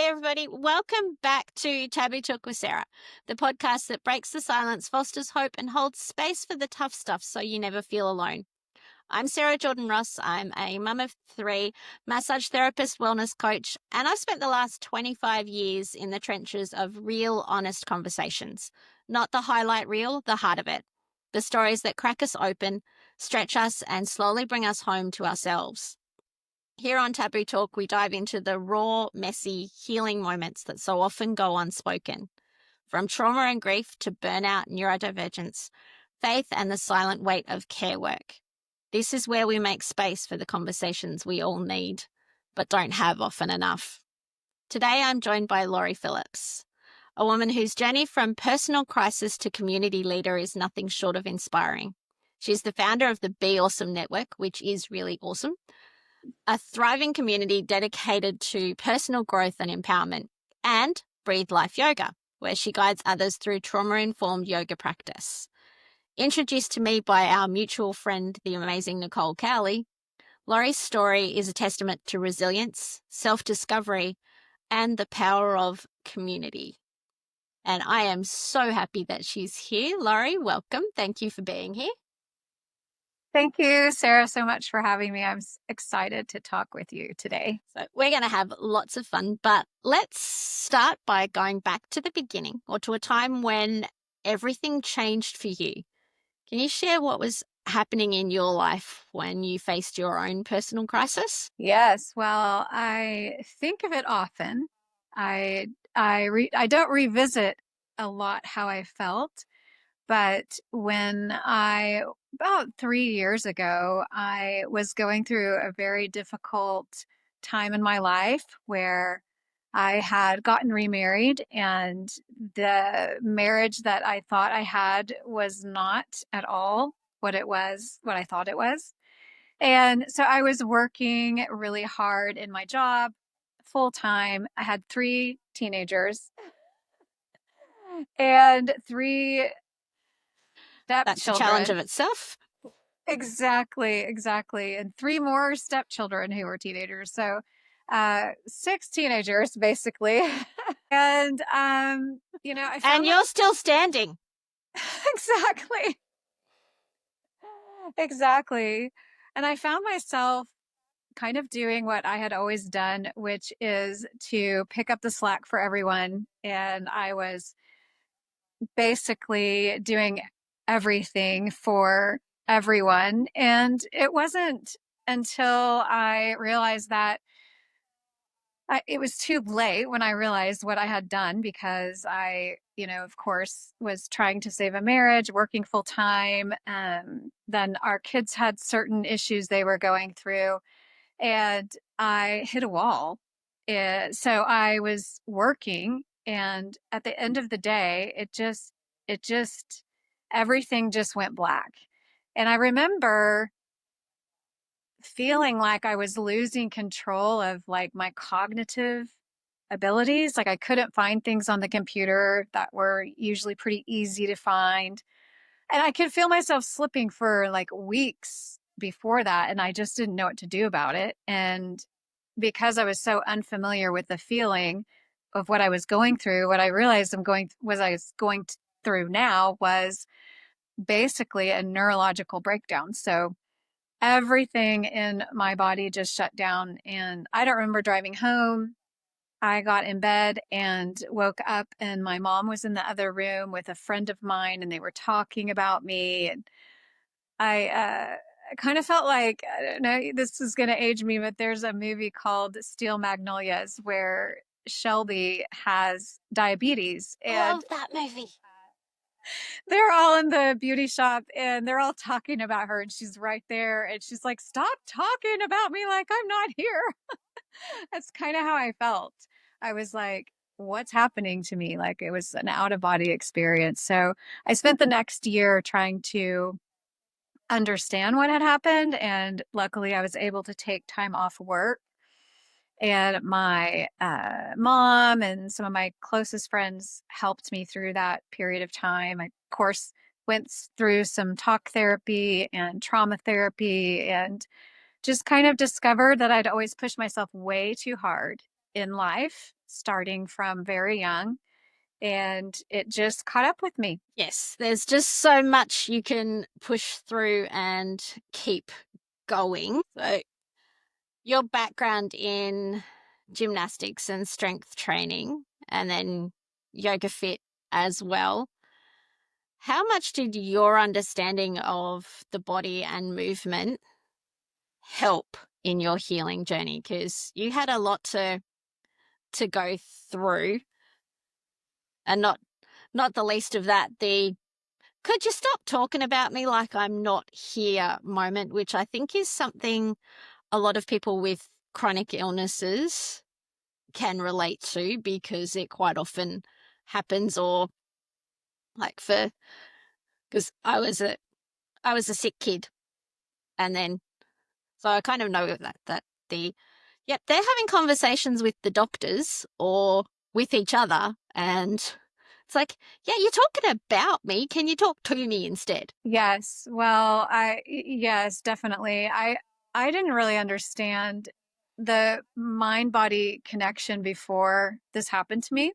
Hey, everybody. Welcome back to Taboo Talk with Sarah, the podcast that breaks the silence, fosters hope, and holds space for the tough stuff so you never feel alone. I'm Sarah Jordan Ross. I'm a mum of three, massage therapist, wellness coach, and I've spent the last 25 years in the trenches of real, honest conversations. Not the highlight reel, the heart of it. The stories that crack us open, stretch us, and slowly bring us home to ourselves. Here on Taboo Talk, we dive into the raw, messy, healing moments that so often go unspoken. From trauma and grief to burnout, neurodivergence, faith, and the silent weight of care work. This is where we make space for the conversations we all need, but don't have often enough. Today, I'm joined by Laurie Phillips, a woman whose journey from personal crisis to community leader is nothing short of inspiring. She's the founder of the Be Awesome Network, which is really awesome, a thriving community dedicated to personal growth and empowerment, and Breathe Life Yoga, where she guides others through trauma-informed yoga practice. Introduced to me by our mutual friend, the amazing Nicole Cowley, Laurie's story is a testament to resilience, self-discovery, and the power of community. And I am so happy that she's here. Laurie, welcome. Thank you for being here. Thank you, Sarah, so much for having me. I'm excited to talk with you today. So we're going to have lots of fun, but let's start by going back to the beginning or to a time when everything changed for you. Can you share what was happening in your life when you faced your own personal crisis? Yes, well, I think of it often. I don't revisit a lot how I felt, but about 3 years ago, I was going through a very difficult time in my life where I had gotten remarried, and the marriage that I thought I had was not at all what I thought it was. And so I was working really hard in my job, full time. I had three teenagers and three That's a challenge of stepchildren. itself. Exactly. And three more stepchildren who were teenagers. So six teenagers basically. And I And found you're still standing. exactly. Exactly. And I found myself kind of doing what I had always done, which is to pick up the slack for everyone. And I was basically doing everything for everyone. And it wasn't until I realized that it was too late when I realized what I had done, because of course, was trying to save a marriage, working full time. Then our kids had certain issues they were going through, and I hit a wall. So I was working, and at the end of the day, it just, everything just went black. And I remember feeling like I was losing control of like my cognitive abilities. Like I couldn't find things on the computer that were usually pretty easy to find. And I could feel myself slipping for like weeks before that. And I just didn't know what to do about it. And because I was so unfamiliar with the feeling of what I was going through, what I realized I was going through now was basically a neurological breakdown. So everything in my body just shut down. And I don't remember driving home. I got in bed and woke up, and my mom was in the other room with a friend of mine, and they were talking about me. And I kind of felt like, I don't know, this is going to age me, but there's a movie called Steel Magnolias where Shelby has diabetes, and Love that movie. they're all in the beauty shop and they're all talking about her, and she's right there, and she's like, stop talking about me like I'm not here. That's kind of how I felt. I was like, what's happening to me? Like it was an out of body experience. So I spent the next year trying to understand what had happened. And luckily, I was able to take time off work. And my mom and some of my closest friends helped me through that period of time. I, of course, went through some talk therapy and trauma therapy, and just kind of discovered that I'd always pushed myself way too hard in life. starting from very young, and it just caught up with me. Yes, there's just so much you can push through and keep going. So, your background in gymnastics and strength training, and then yoga fit as well. How much did your understanding of the body and movement help in your healing journey? Because you had a lot to go through, and not the least of that, the could you stop talking about me like I'm not here moment, which I think is something a lot of people with chronic illnesses can relate to, because it quite often happens. Or like, for because I was a sick kid, and then so I kind of know that the yep, they're having conversations with the doctors or with each other, and it's like, yeah, you're talking about me, can you talk to me instead? Yes. Well, yes, definitely. I didn't really understand the mind body connection before this happened to me.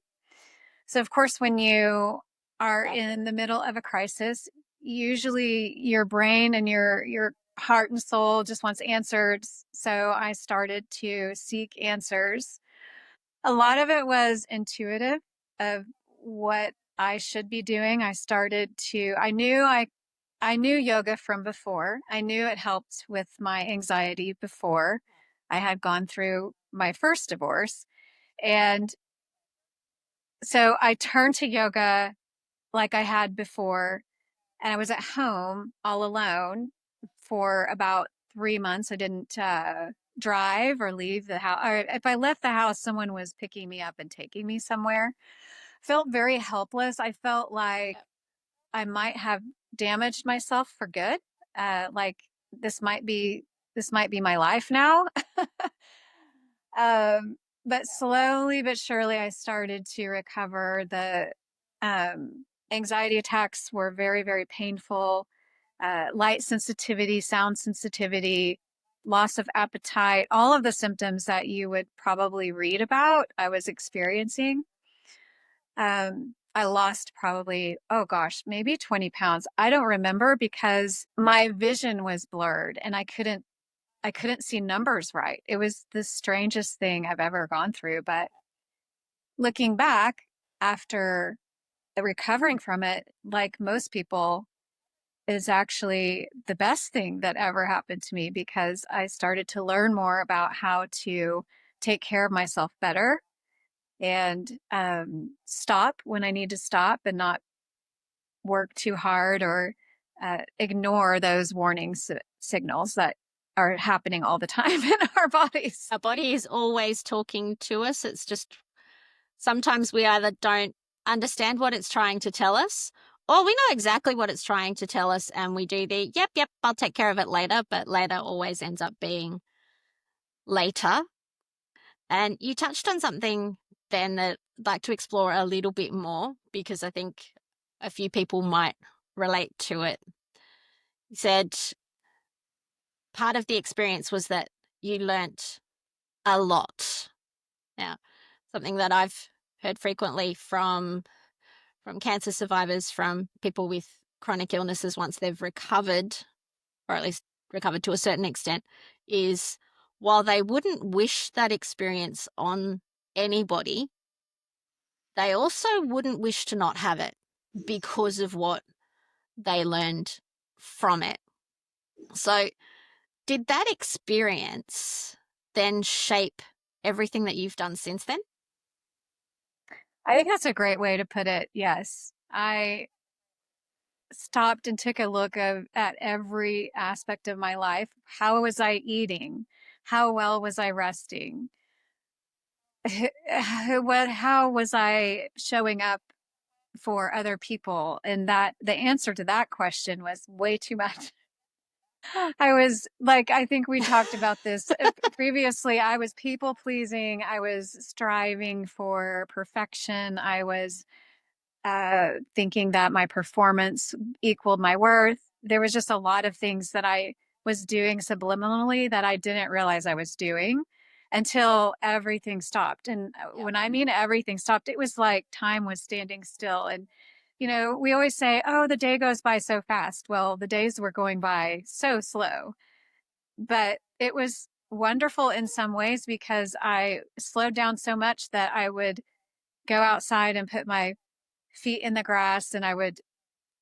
So, of course, when you are in the middle of a crisis, usually your brain and your heart and soul just wants answers. So, I started to seek answers. A lot of it was intuitive of what I should be doing. I knew yoga from before. I knew it helped with my anxiety before I had gone through my first divorce. And so I turned to yoga like I had before. And I was at home all alone for about 3 months. I didn't drive or leave the house. Or if I left the house, someone was picking me up and taking me somewhere. Felt very helpless. I felt like I might have damaged myself for good. Like this might be this might be my life now. But slowly but surely, I started to recover. The anxiety attacks were very, very painful. Light sensitivity, sound sensitivity, loss of appetite, all of the symptoms that you would probably read about, I was experiencing. I lost probably, oh gosh, maybe 20 pounds. I don't remember because my vision was blurred and I couldn't see numbers right. It was the strangest thing I've ever gone through. But looking back after recovering from it, like most people, is actually the best thing that ever happened to me, because I started to learn more about how to take care of myself better and stop when I need to stop and not work too hard or ignore those warning signals that are happening all the time in our bodies. Our body is always talking to us. It's just sometimes we either don't understand what it's trying to tell us, or we know exactly what it's trying to tell us and we do the yep, I'll take care of it later, but later always ends up being later. And you touched on something then that I'd like to explore a little bit more, because I think a few people might relate to it. You said part of the experience was that you learnt a lot. Now, something that I've heard frequently from cancer survivors, from people with chronic illnesses once they've recovered, or at least recovered to a certain extent, is while they wouldn't wish that experience on anybody, they also wouldn't wish to not have it because of what they learned from it. So, did that experience then shape everything that you've done since then? I think that's a great way to put it. Yes. I stopped and took a look at every aspect of my life. How was I eating? How well was I resting? How was I showing up for other people? And that the answer to that question was way too much. I was like, I think we talked about this previously. I was people pleasing. I was striving for perfection. I was thinking that my performance equaled my worth. There was just a lot of things that I was doing subliminally that I didn't realize I was doing. until everything stopped. And Yep. when I mean everything stopped, it was like time was standing still. And, we always say, oh, the day goes by so fast. Well, the days were going by so slow, but it was wonderful in some ways because I slowed down so much that I would go outside and put my feet in the grass and I would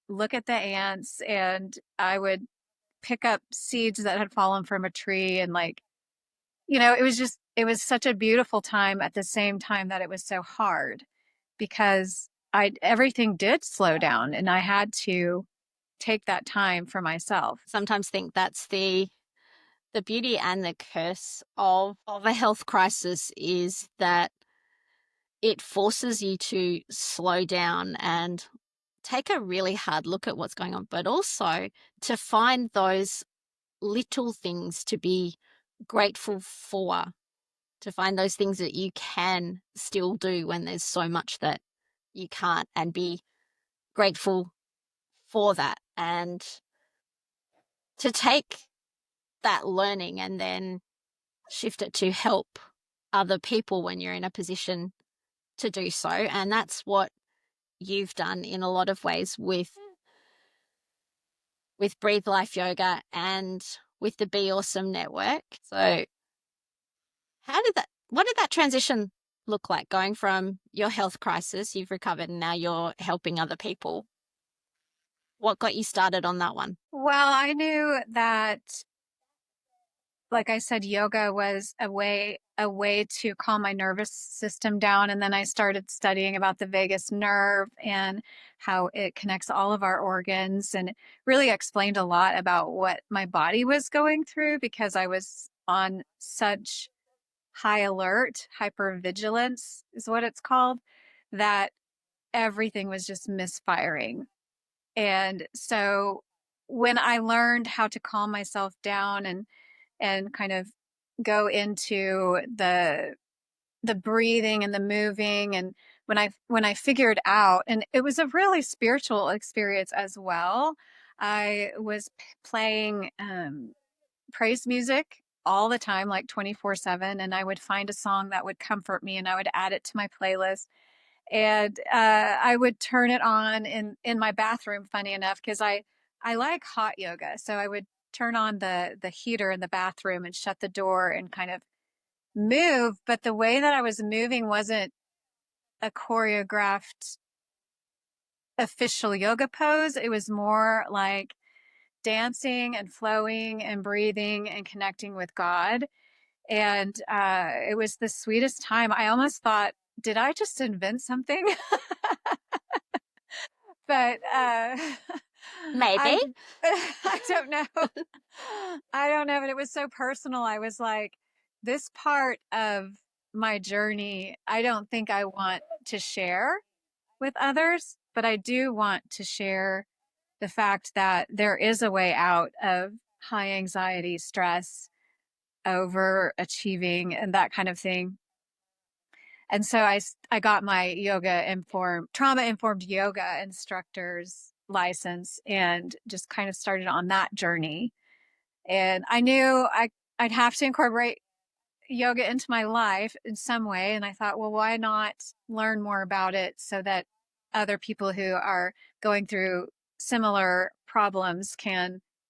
look at the ants and I would pick up seeds that had fallen from a tree and it was such a beautiful time at the same time that it was so hard because I everything did slow down and I had to take that time for myself. Sometimes think that's the beauty and the curse of a health crisis is that it forces you to slow down and take a really hard look at what's going on, but also to find those little things to be grateful for, to find those things that you can still do when there's so much that you can't, and be grateful for that. And to take that learning and then shift it to help other people when you're in a position to do so. And that's what you've done in a lot of ways with Breathe Life Yoga and with the Be Awesome network. So what did that transition look like, going from your health crisis, you've recovered and now you're helping other people? What got you started on that one? Well, I knew that, like I said, yoga was a way to calm my nervous system down. And then I started studying about the vagus nerve and how it connects all of our organs, and really explained a lot about what my body was going through because I was on such high alert, hypervigilance is what it's called, that everything was just misfiring. And so when I learned how to calm myself down and kind of go into the breathing and the moving, and when I figured out, and it was a really spiritual experience as well. I was playing praise music all the time, like 24/7, and I would find a song that would comfort me and I would add it to my playlist. And I would turn it on in my bathroom, funny enough, because I like hot yoga. So I would turn on the heater in the bathroom and shut the door and kind of move. But the way that I was moving wasn't a choreographed official yoga pose. It was more like dancing and flowing and breathing and connecting with God. And it was the sweetest time. I almost thought, did I just invent something? But Maybe. I I don't know. I don't know, but it was so personal. I was like, this part of my journey, I don't think I want to share with others, but I do want to share the fact that there is a way out of high anxiety, stress, overachieving, and that kind of thing. And so I got my trauma informed yoga instructor's license and just kind of started on that journey. And I knew I'd have to incorporate yoga into my life in some way. And I thought, well, why not learn more about it so that other people who are going through similar problems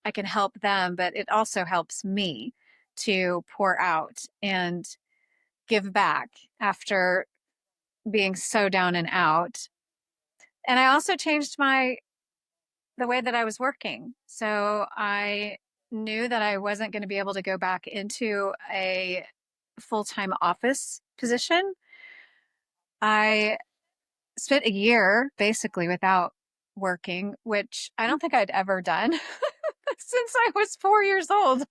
I can help them, but it also helps me to pour out and give back after being so down and out. And I also changed the way that I was working. So I knew that I wasn't going to be able to go back into a full-time office position. I spent a year basically without working, which I don't think I'd ever done since I was 4 years old.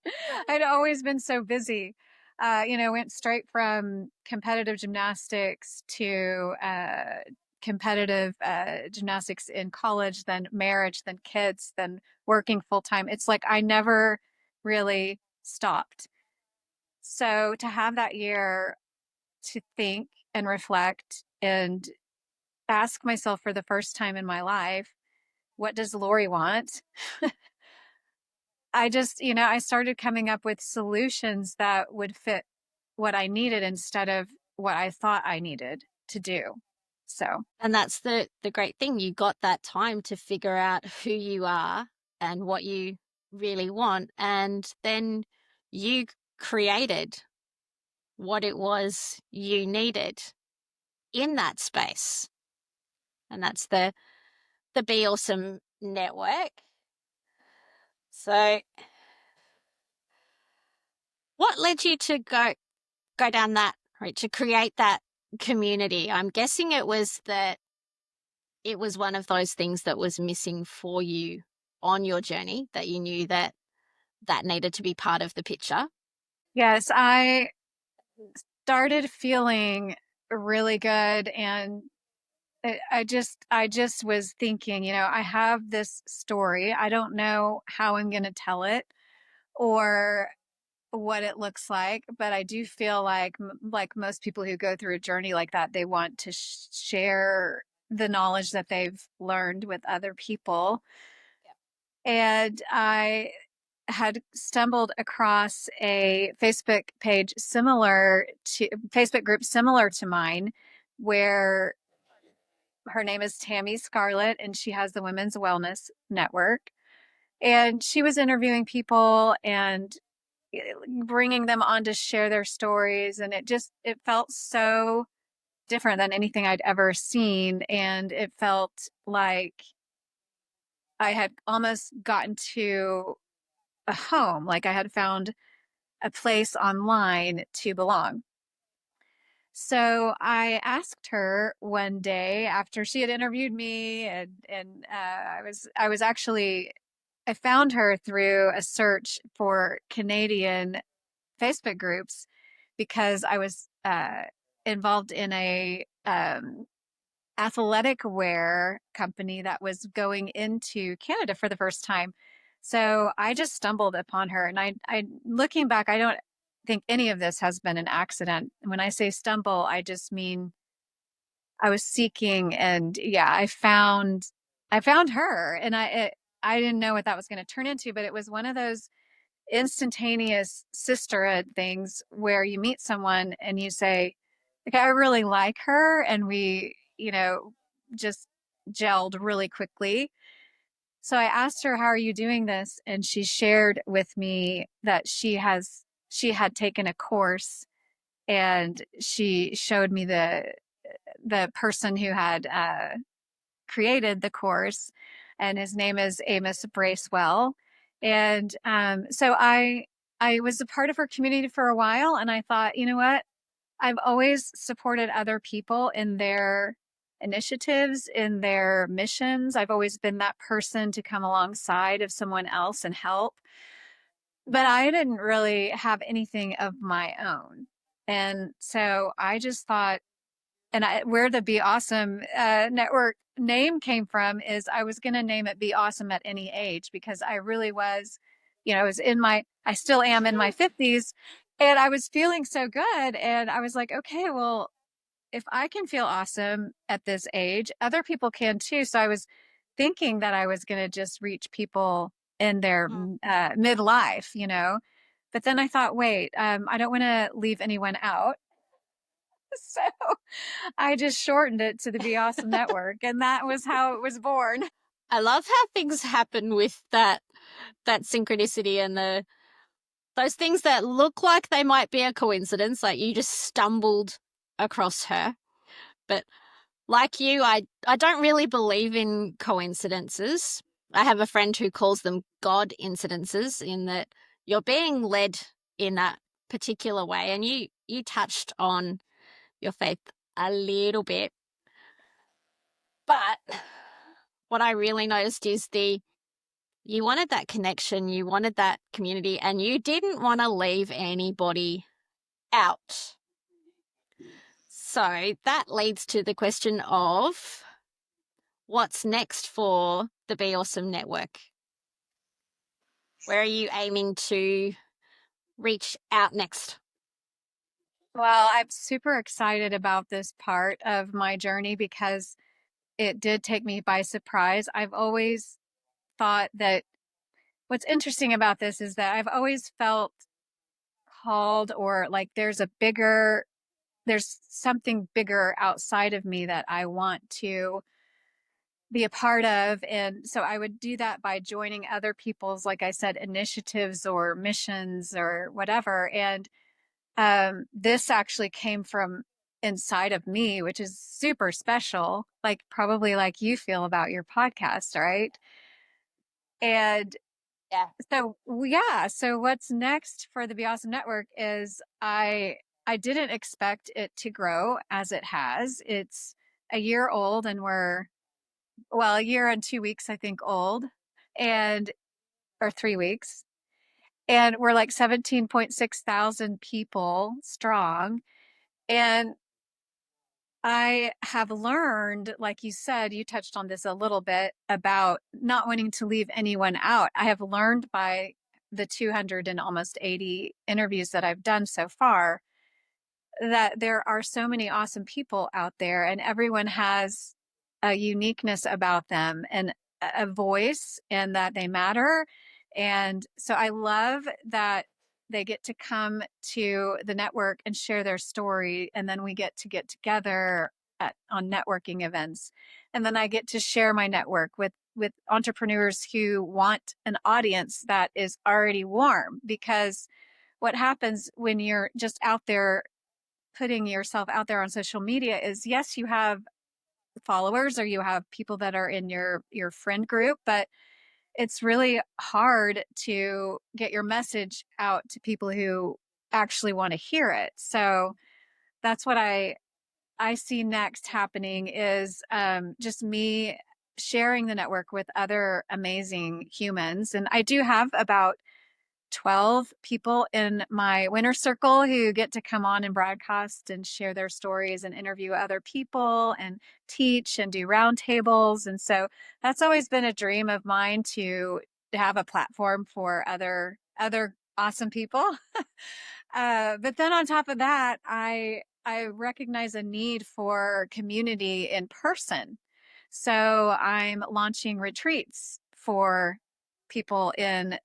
I'd always been so busy. Went straight from competitive gymnastics to competitive gymnastics in college, then marriage, then kids, then working full time. It's like I never really stopped. So to have that year to think and reflect and ask myself for the first time in my life, what does Lori want? I just, I started coming up with solutions that would fit what I needed instead of what I thought I needed to do. So, And that's the great thing. You got that time to figure out who you are and what you really want. And then you created what it was you needed in that space. And that's the Be Awesome network. So what led you to go down that route to create that community? I'm guessing it was that it was one of those things that was missing for you on your journey, that you knew that that needed to be part of the picture. yes, I started feeling really good, and I just was thinking, I have this story. I don't know how I'm going to tell it or what it looks like, but I do feel like most people who go through a journey like that, they want to share the knowledge that they've learned with other people. And I had stumbled across a Facebook group similar to mine, where her name is Tammy Scarlett, and she has the Women's Wellness Network. And she was interviewing people and bringing them on to share their stories. And it felt so different than anything I'd ever seen. And it felt like I had almost gotten to a home, like I had found a place online to belong. So I asked her one day after she had interviewed me, and I was actually I found her through a search for Canadian Facebook groups because I was involved in a athletic wear company that was going into Canada for the first time. So I just stumbled upon her, and I looking back, I don't think any of this has been an accident. When I say stumble, I just mean I was seeking, and yeah, I found her, and I didn't know what that was going to turn into, but it was one of those instantaneous sisterhood things where you meet someone and you say, okay, I really like her, and we, just gelled really quickly. So I asked her, how are you doing this? And she shared with me that she had taken a course, and she showed me the person who had created the course, and his name is Amos Bracewell. And so I was a part of her community for a while, and I thought, you know what? I've always supported other people in their initiatives, in their missions. I've always been that person to come alongside of someone else and help. But I didn't really have anything of my own. And so I just thought, where the Be Awesome network name came from is I was going to name it Be Awesome at Any Age, because I really was, I still am in my 50s, and I was feeling so good. And I was like, okay, well, if I can feel awesome at this age, other people can too. So I was thinking that I was going to just reach people in their Mm. midlife, but then I thought, wait, I don't want to leave anyone out. So I just shortened it to the Be Awesome Network, and that was how it was born. I love how things happen with that synchronicity and those things that look like they might be a coincidence, like you just stumbled across her. But like you, I don't really believe in coincidences. I have a friend who calls them God incidences, in that you're being led in that particular way. And you touched on your faith a little bit. But what I really noticed is you wanted that connection, you wanted that community, and you didn't want to leave anybody out. So that leads to the question of what's next for the Be Awesome Network? Where are you aiming to reach out next? Well, I'm super excited about this part of my journey because it did take me by surprise. I've always thought that what's interesting about this is that I've always felt called, or like there's something bigger outside of me that I want to be a part of. And so I would do that by joining other people's, like I said, initiatives or missions or whatever. And this actually came from inside of me, which is super special, like probably like you feel about your podcast, right? And Yeah. yeah, so what's next for the Be Awesome Network is I didn't expect it to grow as it has. It's a year old, and a year and 2 weeks, I think, old, and or 3 weeks. And we're like 17.6 thousand people strong. And I have learned, like you said, you touched on this a little bit about not wanting to leave anyone out. I have learned by the 200 and almost 80 interviews that I've done so far that there are so many awesome people out there, and everyone has a uniqueness about them and a voice, and that they matter. And so I love that they get to come to the network and share their story, and then we get together on networking events, and then I get to share my network with entrepreneurs who want an audience that is already warm. Because what happens when you're just out there putting yourself out there on social media is, yes, you have followers or you have people that are in your friend group, but it's really hard to get your message out to people who actually want to hear it. So that's what I see next happening is just me sharing the network with other amazing humans. And I do have about 12 people in my winner circle who get to come on and broadcast and share their stories and interview other people and teach and do roundtables. And so that's always been a dream of mine to have a platform for other awesome people. But then on top of that, I recognize a need for community in person. So I'm launching retreats for people in,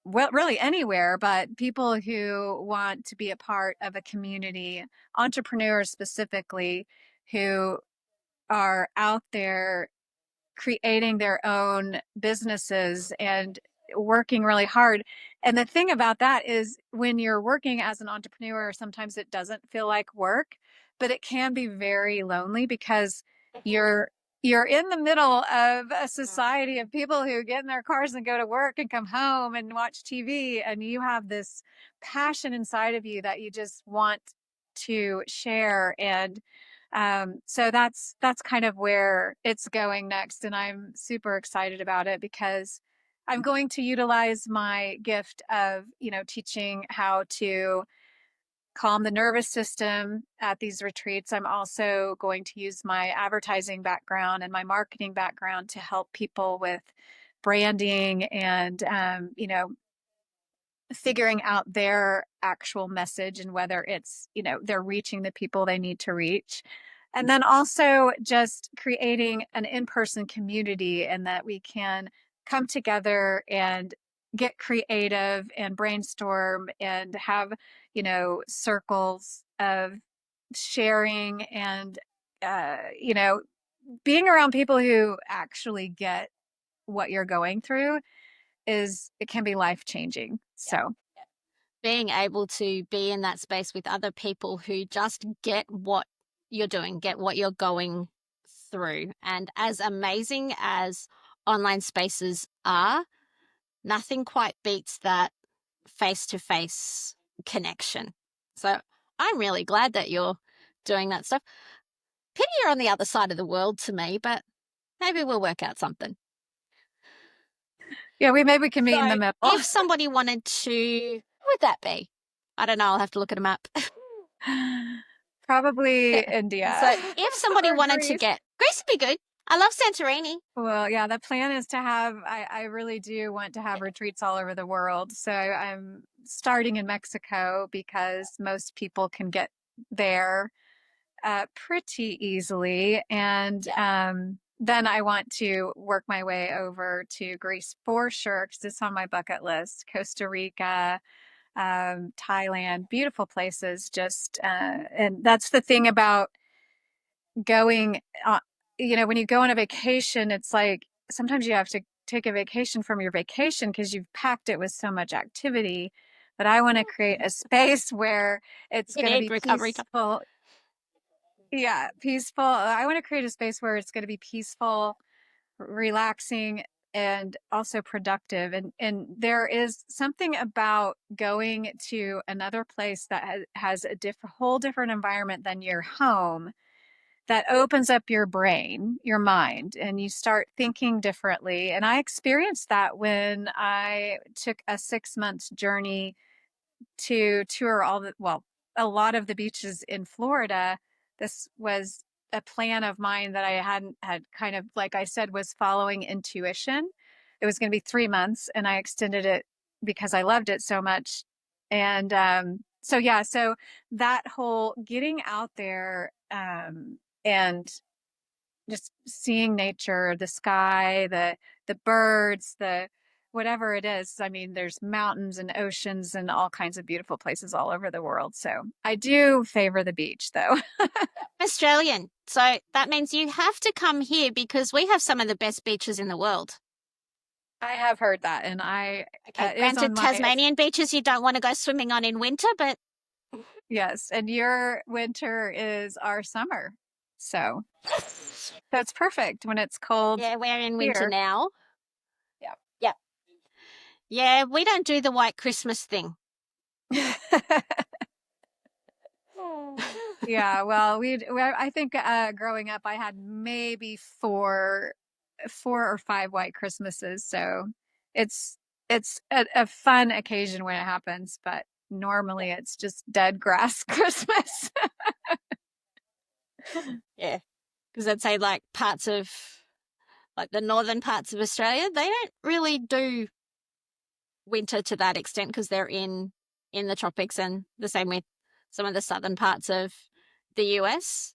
well, really anywhere, but people who want to be a part of a community, entrepreneurs specifically, who are out there creating their own businesses and working really hard. And the thing about that is, when you're working as an entrepreneur, sometimes it doesn't feel like work, but it can be very lonely because you're you're in the middle of a society of people who get in their cars and go to work and come home and watch TV, and you have this passion inside of you that you just want to share. And so that's kind of where it's going next, and I'm super excited about it because I'm going to utilize my gift of, teaching how to calm the nervous system at these retreats. I'm also going to use my advertising background and my marketing background to help people with branding and, figuring out their actual message and whether it's, they're reaching the people they need to reach. And then also just creating an in-person community, and that we can come together and get creative and brainstorm and have, circles of sharing and, being around people who actually get what you're going through it can be life changing. Yeah. So Being able to be in that space with other people who just get what you're doing, get what you're going through. And as amazing as online spaces are, nothing quite beats that face to face connection. So I'm really glad that you're doing that stuff. Pity you're on the other side of the world to me, but maybe we'll work out something. yeah, maybe we can meet in the So middle. if somebody wanted to, who would that be? I don't know. I'll have to look at a map. Probably Yeah. India So if somebody or wanted to Greece. get, Greece would be good. I love Santorini. Well, yeah, the plan is to have, I really do want to have retreats all over the world. So I'm starting in Mexico because most people can get there pretty easily. And Yeah. then I want to work my way over to Greece for sure, because it's on my bucket list. Costa Rica, Thailand, beautiful places. Just and that's the thing about going. When you go on a vacation, it's like sometimes you have to take a vacation from your vacation because you've packed it with so much activity. But I want to create a space where it's You going to need be recovery time. peaceful. Yeah, peaceful. I want to create a space where it's going to be peaceful, relaxing, and also productive. And there is something about going to another place that has a whole different environment than your home that opens up your brain, your mind, and you start thinking differently. And I experienced that when I took a 6 month journey to tour a lot of the beaches in Florida. This was a plan of mine that I hadn't had, kind of, like I said, was following intuition. It was going to be 3 months and I extended it because I loved it so much. And so, yeah, so that whole getting out there and just seeing nature, the sky, the birds, the whatever it is. I mean, there's mountains and oceans and all kinds of beautiful places all over the world. So I do favor the beach, though. Australian. So that means you have to come here because we have some of the best beaches in the world. I have heard that, and I Okay, is on granted, my Tasmanian beaches you don't want to go swimming on in winter, but yes, and your winter is our summer, so that's perfect when it's cold yeah, we're in winter here. now. Yeah. Yep. Yeah, we don't do the white Christmas thing. Yeah, well, I think growing up, I had maybe four or five white Christmases. So it's it's a fun occasion when it happens, but normally it's just dead grass Christmas. Yeah, because I'd say like parts of like the northern parts of Australia, they don't really do winter to that extent because they're in the tropics, and the same with some of the southern parts of the US.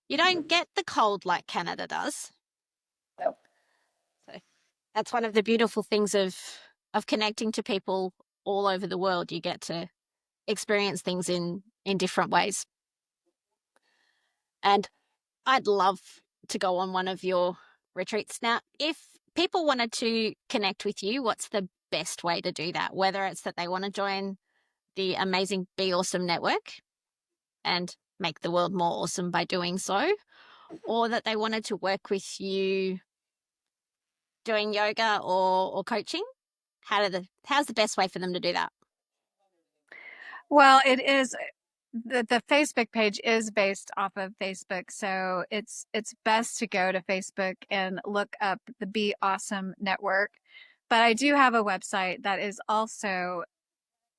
You don't get the cold like Canada does. Nope. So that's one of the beautiful things of connecting to people all over the world. You get to experience things in different ways. And I'd love to go on one of your retreats. Now, if people wanted to connect with you, what's the best way to do that? Whether it's that they want to join the amazing Be Awesome network and make the world more awesome by doing so, or that they wanted to work with you doing yoga or coaching, how's the best way for them to do that? Well, it is the Facebook page is based off of Facebook, so it's best to go to Facebook and look up the Be Awesome Network. But I do have a website that is also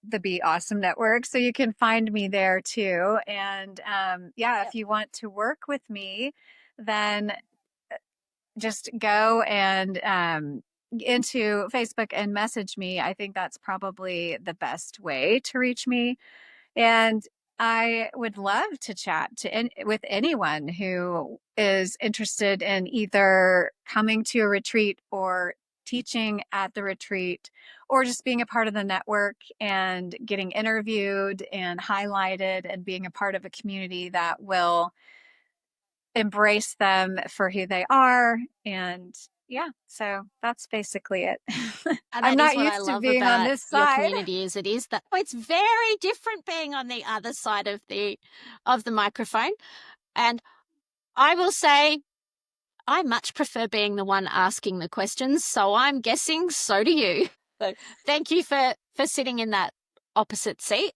the Be Awesome Network, so you can find me there too. And yeah, if Yep. you want to work with me, then just go and into Facebook and message me. I think that's probably the best way to reach me. And I would love to chat with anyone who is interested in either coming to a retreat or teaching at the retreat or just being a part of the network and getting interviewed and highlighted and being a part of a community that will embrace them for who they are. And yeah, so that's basically it. And I'm that is not what I used to love being on about this your side. community is it is that it's very different being on the other side of the microphone. And I will say I much prefer being the one asking the questions, so I'm guessing so do you. So thank you for sitting in that opposite seat.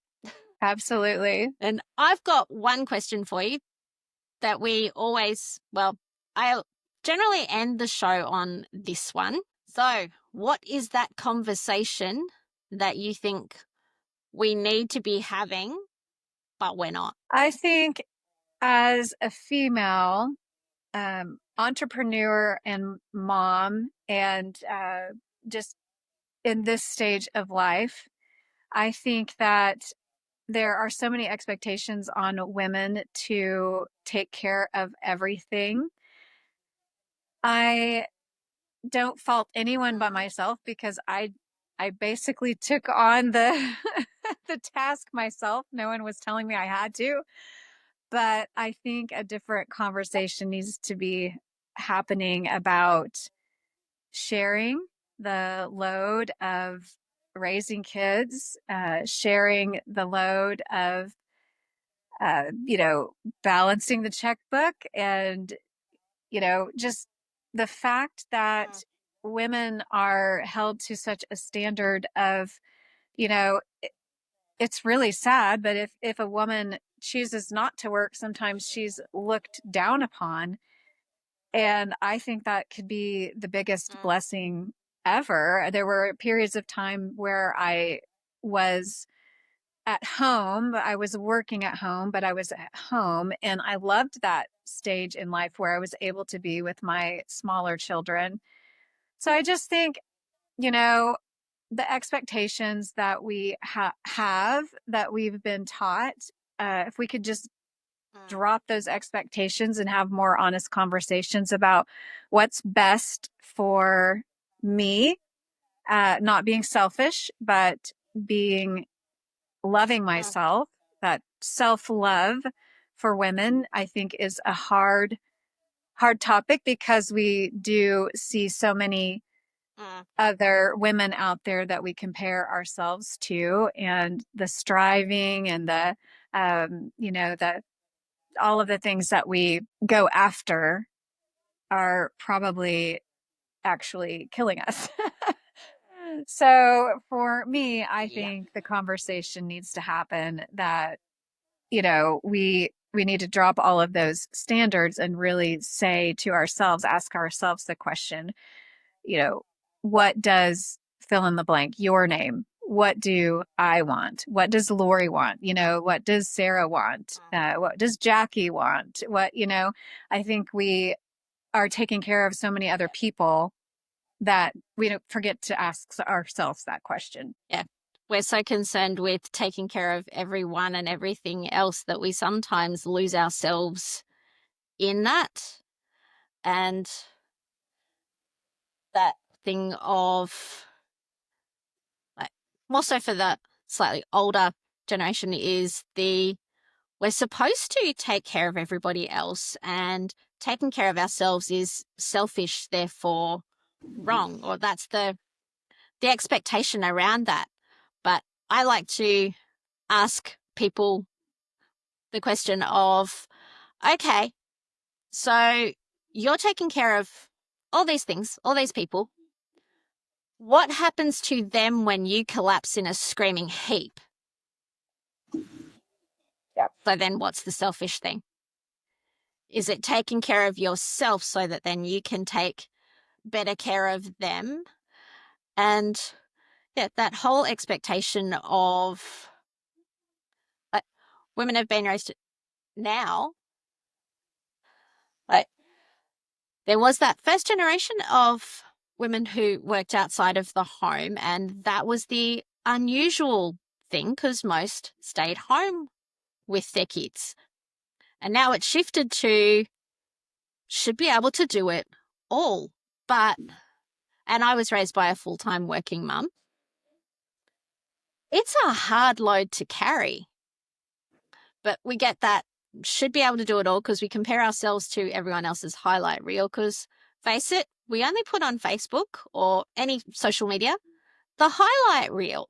Absolutely. And I've got one question for you that we always, well, I generally end the show on this one. So, what is that conversation that you think we need to be having, but we're not? I think as a female entrepreneur and mom, and just in this stage of life, I think that there are so many expectations on women to take care of everything. I don't fault anyone but myself because I basically took on the the task myself. No one was telling me I had to. But I think a different conversation needs to be happening about sharing the load of raising kids, sharing the load of, balancing the checkbook, and, just the fact that women are held to such a standard of, you know, it's really sad, but if a woman chooses not to work, sometimes she's looked down upon. And I think that could be the biggest Mm, blessing ever. There were periods of time where I was at home, I was working at home, but I was at home. And I loved that stage in life where I was able to be with my smaller children. So I just think, you know, the expectations that we have that we've been taught, if we could just mm, drop those expectations and have more honest conversations about what's best for me, not being selfish, but being loving mm, myself. That self love for women, I think, is a hard topic because we do see so many mm, other women out there that we compare ourselves to, and the striving and the all of the things that we go after are probably actually killing us. So for me, I yeah. think the conversation needs to happen that, we need to drop all of those standards and really say to ourselves, ask ourselves the question, you know, what does fill in the blank, your name? What do I want? What does Lori want? What does Sarah want? Mm, What does Jackie want? I think we are taking care of so many other people that we don't forget to ask ourselves that question. yeah. We're so concerned with taking care of everyone and everything else that we sometimes lose ourselves in that. And that thing of, like, more so for the slightly older generation, is we're supposed to take care of everybody else, and taking care of ourselves is selfish, therefore wrong, or that's the expectation around that. But I like to ask people the question of, okay, so you're taking care of all these things, all these people. What happens to them when you collapse in a screaming heap? Yeah. So then what's the selfish thing? Is it taking care of yourself so that then you can take better care of them? And yeah, that whole expectation of, like, women have been raised now, like, there was that first generation of women who worked outside of the home, and that was the unusual thing because most stayed home with their kids. And now it's shifted to should be able to do it all. And I was raised by a full time working mum. It's a hard load to carry, but we get that should be able to do it all because we compare ourselves to everyone else's highlight reel. Because face it, we only put on Facebook or any social media the highlight reel.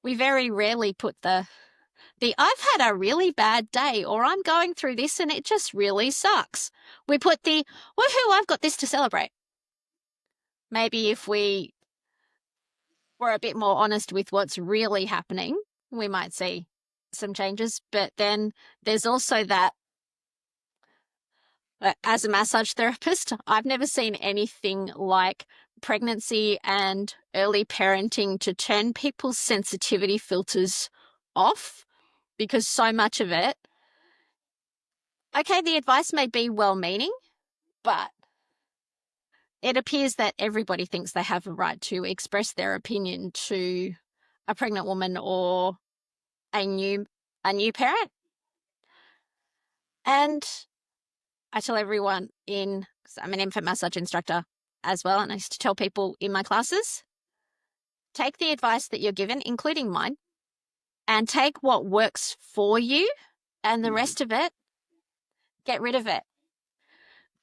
We very rarely put the I've had a really bad day, or I'm going through this and it just really sucks. We put the woohoo, I've got this to celebrate. Maybe if we were a bit more honest with what's really happening, we might see some changes. But then there's also that, as a massage therapist, I've never seen anything like pregnancy and early parenting to turn people's sensitivity filters off, because so much of it, okay, the advice may be well meaning, but it appears that everybody thinks they have a right to express their opinion to a pregnant woman or a new parent. And I tell everyone because I'm an infant massage instructor as well, and I used to tell people in my classes, take the advice that you're given, including mine, and take what works for you, and the rest of it, get rid of it.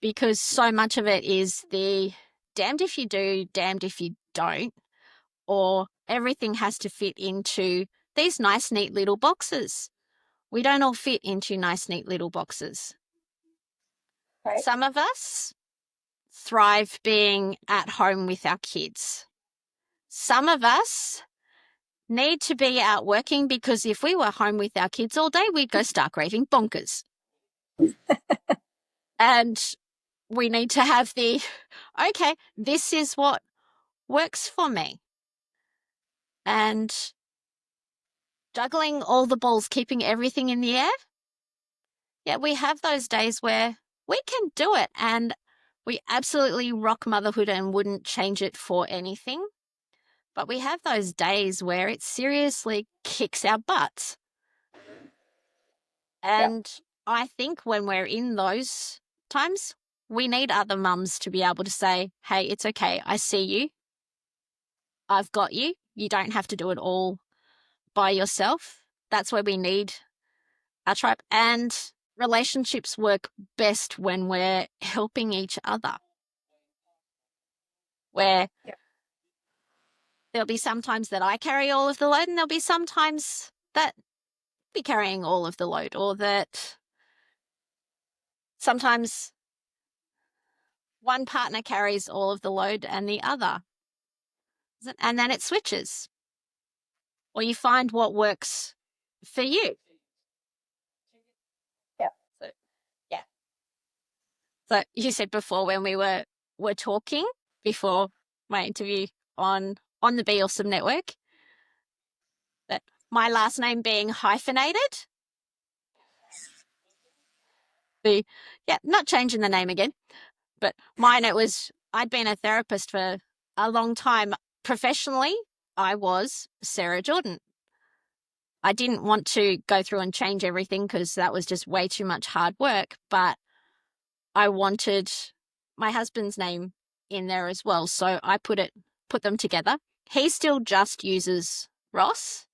Because so much of it is the damned if you do, damned if you don't, or everything has to fit into these nice, neat little boxes. We don't all fit into nice, neat little boxes. Right. Some of us thrive being at home with our kids. Some of us need to be out working because if we were home with our kids all day, we'd go stark raving bonkers. And we need to have the, okay, this is what works for me. And juggling all the balls, keeping everything in the air. Yeah, we have those days where we can do it and we absolutely rock motherhood and wouldn't change it for anything. But we have those days where it seriously kicks our butts. And I think when we're in those times, we need other mums to be able to say, hey, it's okay. I see you. I've got you. You don't have to do it all by yourself. That's where we need our tribe. And relationships work best when we're helping each other. Where there'll be some times that I carry all of the load, and there'll be some times that be carrying all of the load, or that sometimes one partner carries all of the load and the other. And then it switches. Or you find what works for you. Yeah. So, yeah. So you said before when we were talking before my interview on the Be Awesome Network that my last name being hyphenated. Not changing the name again, but mine, I'd been a therapist for a long time. Professionally, I was Sarah Jordan. I didn't want to go through and change everything because that was just way too much hard work, but I wanted my husband's name in there as well. So I put them together. He still just uses Ross,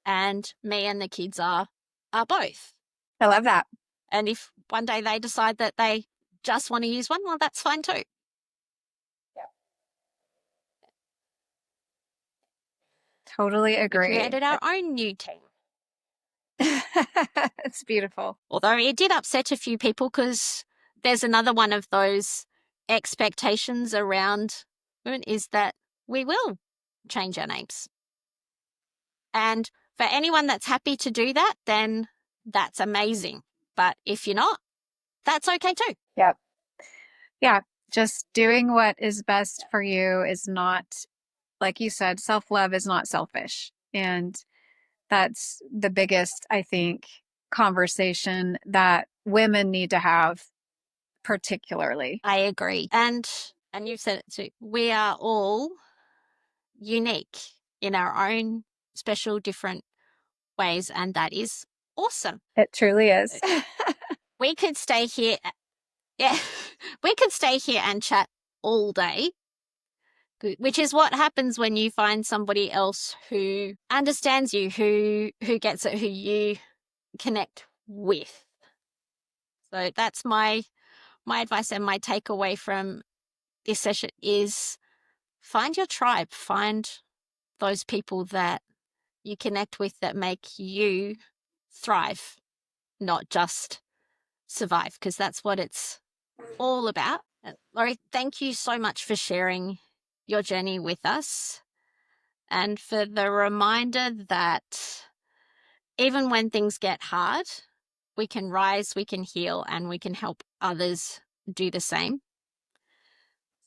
and me and the kids are both. I love that. And if one day they decide that they just want to use one, well, that's fine too. Totally agree. We created our own new team. It's beautiful. Although it did upset a few people because there's another one of those expectations around women is that we will change our names. And for anyone that's happy to do that, then that's amazing. But if you're not, that's okay too. Yep. Yeah. Just doing what is best for you is not, like you said, self-love is not selfish. And that's the biggest, I think, conversation that women need to have, particularly. I agree. And you've said it too. We are all unique in our own special, different ways, and that is awesome. It truly is. We could stay here. Yeah, we could stay here and chat all day, which is what happens when you find somebody else who understands you, who gets it, who you connect with. So that's my advice and my takeaway from this session is find your tribe, find those people that you connect with that make you thrive, not just survive, because that's what it's all about. Laurie, thank you so much for sharing your journey with us and for the reminder that even when things get hard, we can rise, we can heal, and we can help others do the same.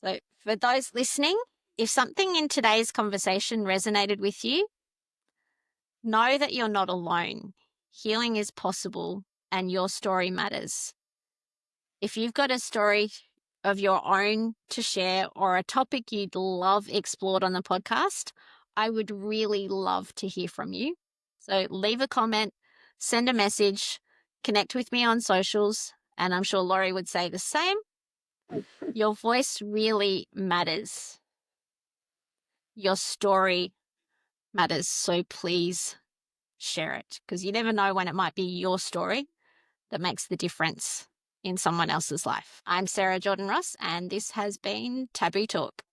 So for those listening, if something in today's conversation resonated with you, know that you're not alone. Healing is possible and your story matters. If you've got a story of your own to share or a topic you'd love explored on the podcast, I would really love to hear from you. So leave a comment, send a message, connect with me on socials, and I'm sure Laurie would say the same. Your voice really matters. Your story matters. So please share it, because you never know when it might be your story that makes the difference in someone else's life. I'm Sarah Jordan Ross, and this has been Taboo Talk.